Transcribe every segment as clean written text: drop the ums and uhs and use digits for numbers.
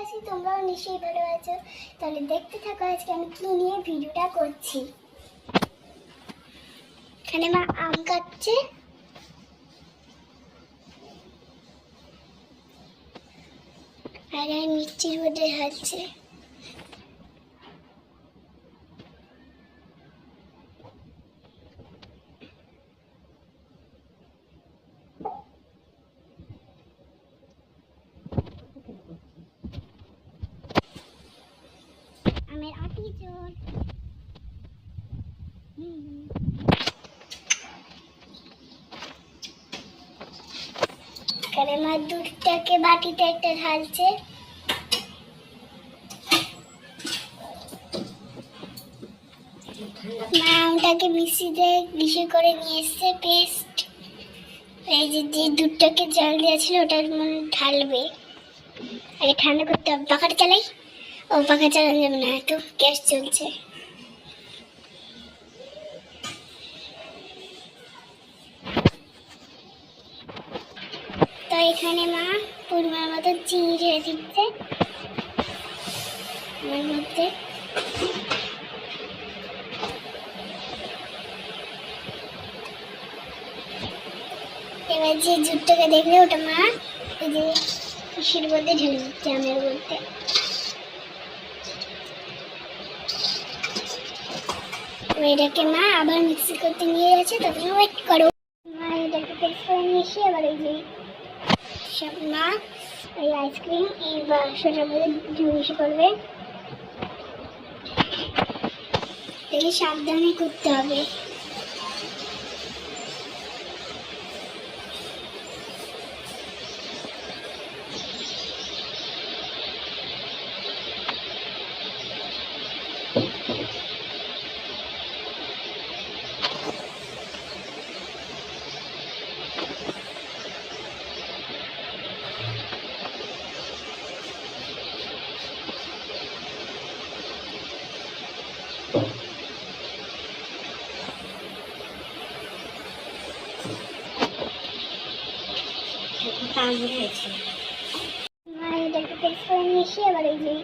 আছি, তোমরাও নিশ্চয়ই ভালো আছো। তাহলে দেখতে থাকো আজকে আমি কি নিয়ে ভিডিওটা করছি। এখানে মা আম কাটছে, আর মিষ্টির মধ্যে ঢালছে। আমের আটি চোর। এখানে মা দুধটাকে বাটিতে একটা ঢালছে। মা আমটাকে মিশিয়ে করে নিয়ে এসছে পেস্ট। এই যে দুধটাকে জল দেওয়া ছিল ওটার মধ্যে ঢালবে। আগে ঠান্ডা করতে হবে। পাখাটা চালাই। ও পাখা চালানো যাবে না, তো গ্যাস চলছে। তো এখানে মা পরিমাণ মতো চিনি ঢেলে দিচ্ছে আমার মধ্যে। এবার যে দুধটাকে দেখলে ওটা মা এই যে ইসের মধ্যে ঢেলে দিচ্ছে, আমের মধ্যে। এটাকে মা আবার মিক্সি করতে নিয়ে যাচ্ছে, তখন ওয়েট করো। মা এটাকে পেস্ট করে নিয়ে এসে এবার এই যে সব মা এই আইসক্রিম এই বাক্সটার মধ্যে মিশে করবে। দেখে সাবধানে করতে হবে। মা এটাকে পেস্ট করে নিয়ে এসে এবার এই যে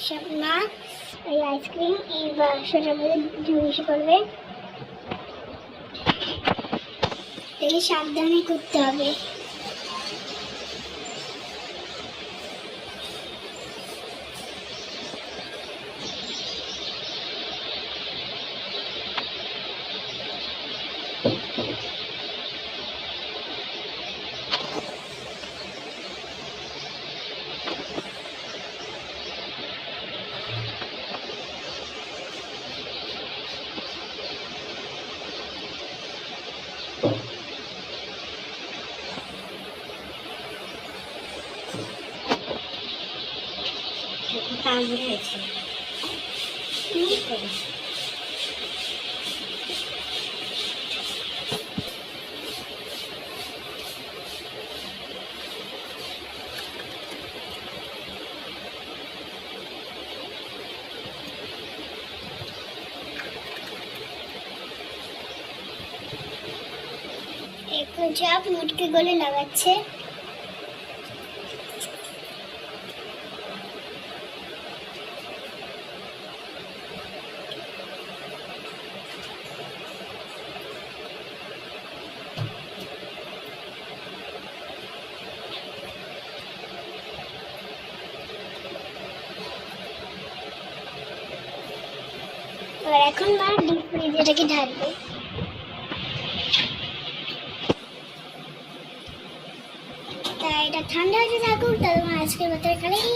সব মা এই আইসক্রিম এই বাক্সটার মধ্যে মিশে করবে। দেখে সাবধানে করতে হবে। একটু চাপ মুটকি গলে লাগাচ্ছে। আর এখন মা ডিপ ফ্রিজে এটাকে ঢালবে। তা এটা ঠান্ডা হতে থাকুক, তাহলে আজকের মতো এখানেই